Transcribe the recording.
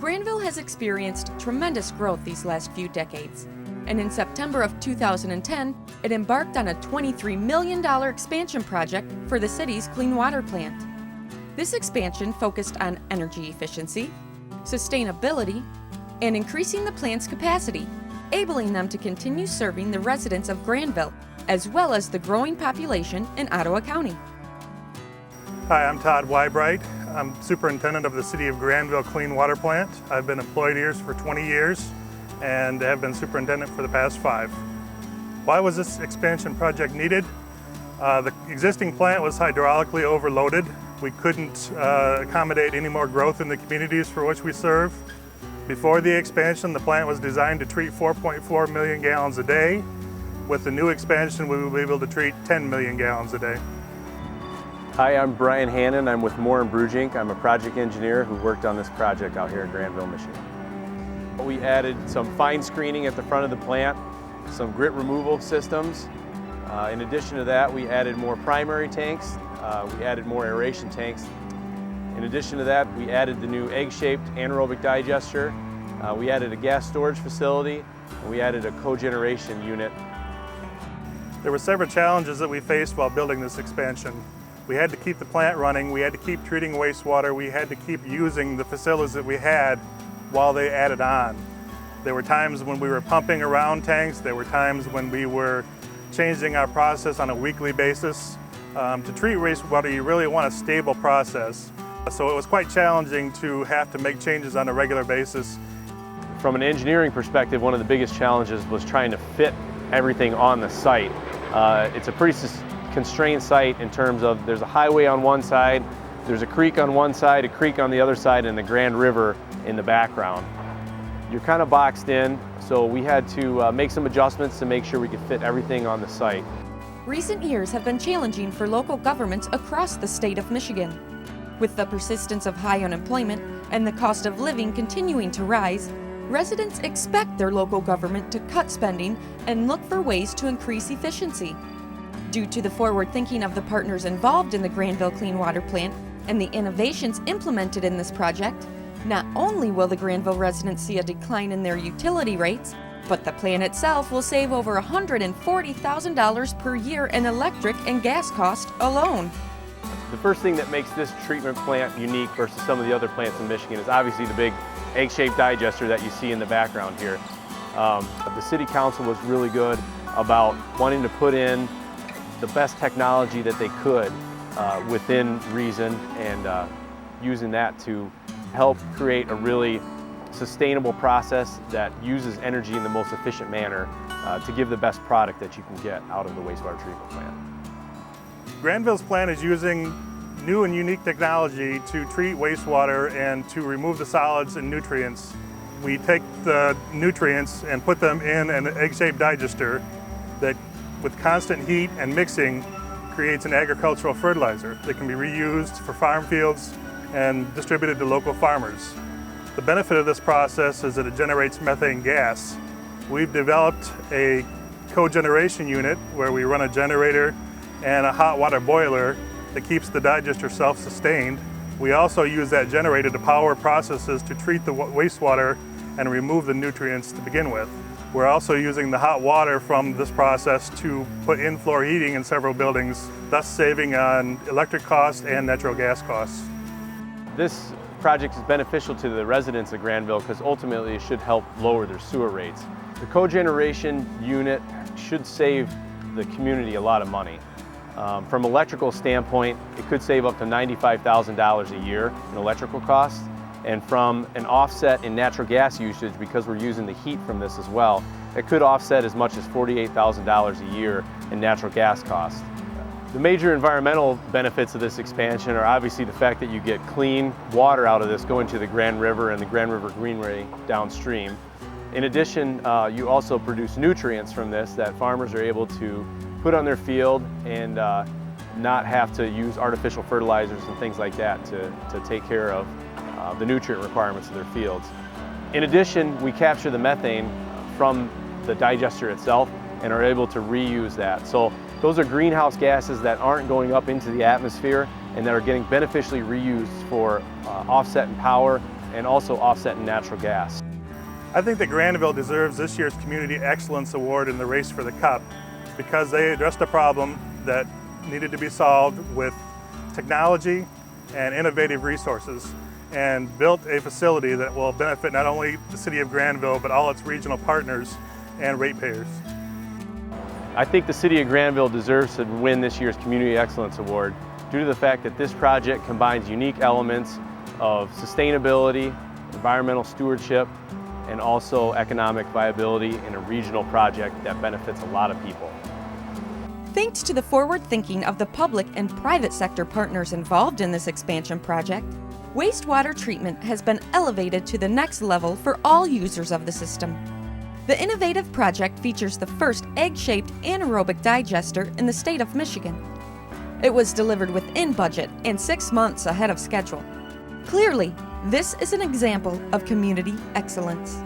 Grandville has experienced tremendous growth these last few decades, and in September of 2010, it embarked on a $23 million expansion project for the city's clean water plant. This expansion focused on energy efficiency, sustainability, and increasing the plant's capacity, enabling them to continue serving the residents of Grandville, as well as the growing population in Ottawa County. Hi, I'm Todd Wybright. I'm superintendent of the City of Grandville Clean Water Plant. I've been employed here for 20 years and have been superintendent for the past 5. Why was this expansion project needed? The existing plant was hydraulically overloaded. We couldn't accommodate any more growth in the communities for which we serve. Before the expansion, the plant was designed to treat 4.4 million gallons a day. With the new expansion, we will be able to treat 10 million gallons a day. Hi, I'm Brian Hannon. I'm with Moore & Brugink. I'm a project engineer who worked on this project out here in Grandville, Michigan. We added some fine screening at the front of the plant, some grit removal systems. In addition to that, we added more primary tanks. We added more aeration tanks. In addition to that, we added the new egg-shaped anaerobic digester. We added a gas storage facility, and we added a cogeneration unit. There were several challenges that we faced while building this expansion. We had to keep the plant running, we had to keep treating wastewater, we had to keep using the facilities that we had while they added on. There were times when we were pumping around tanks, there were times when we were changing our process on a weekly basis. To treat wastewater, you really want a stable process. So it was quite challenging to have to make changes on a regular basis. From an engineering perspective, one of the biggest challenges was trying to fit everything on the site. It's a pretty constrained site in terms of there's a highway on one side, there's a creek on one side, a creek on the other side, and the Grand River in the background. You're kind of boxed in, so we had to make some adjustments to make sure we could fit everything on the site. Recent years have been challenging for local governments across the state of Michigan. With the persistence of high unemployment and the cost of living continuing to rise, residents expect their local government to cut spending and look for ways to increase efficiency. Due to the forward thinking of the partners involved in the Grandville Clean Water Plant and the innovations implemented in this project, not only will the Grandville residents see a decline in their utility rates, but the plant itself will save over $140,000 per year in electric and gas costs alone. The first thing that makes this treatment plant unique versus some of the other plants in Michigan is obviously the big egg-shaped digester that you see in the background here. The City Council was really good about wanting to put in the best technology that they could within reason and using that to help create a really sustainable process that uses energy in the most efficient manner to give the best product that you can get out of the wastewater treatment plant. Grandville's plant is using new and unique technology to treat wastewater and to remove the solids and nutrients. We take the nutrients and put them in an egg-shaped digester that, with constant heat and mixing, creates an agricultural fertilizer that can be reused for farm fields and distributed to local farmers. The benefit of this process is that it generates methane gas. We've developed a cogeneration unit where we run a generator and a hot water boiler that keeps the digester self-sustained. We also use that generator to power processes to treat the wastewater and remove the nutrients to begin with. We're also using the hot water from this process to put in-floor heating in several buildings, thus saving on electric costs and natural gas costs. This project is beneficial to the residents of Grandville because ultimately it should help lower their sewer rates. The cogeneration unit should save the community a lot of money. From an electrical standpoint, it could save up to $95,000 a year in electrical costs. And from an offset in natural gas usage, because we're using the heat from this as well, it could offset as much as $48,000 a year in natural gas costs. The major environmental benefits of this expansion are obviously the fact that you get clean water out of this going to the Grand River and the Grand River Greenway downstream. In addition, you also produce nutrients from this that farmers are able to put on their field and not have to use artificial fertilizers and things like that to take care of the nutrient requirements of their fields. In addition, we capture the methane from the digester itself and are able to reuse that. So those are greenhouse gases that aren't going up into the atmosphere and that are getting beneficially reused for offset in power and also offsetting natural gas. I think that Grandville deserves this year's Community Excellence Award in the Race for the Cup because they addressed a problem that needed to be solved with technology and innovative resources and built a facility that will benefit not only the city of Grandville but all its regional partners and ratepayers. I think the city of Grandville deserves to win this year's Community Excellence Award due to the fact that this project combines unique elements of sustainability, environmental stewardship, and also economic viability in a regional project that benefits a lot of people. Thanks to the forward thinking of the public and private sector partners involved in this expansion project, wastewater treatment has been elevated to the next level for all users of the system. The innovative project features the first egg-shaped anaerobic digester in the state of Michigan. It was delivered within budget and 6 months ahead of schedule. Clearly, this is an example of community excellence.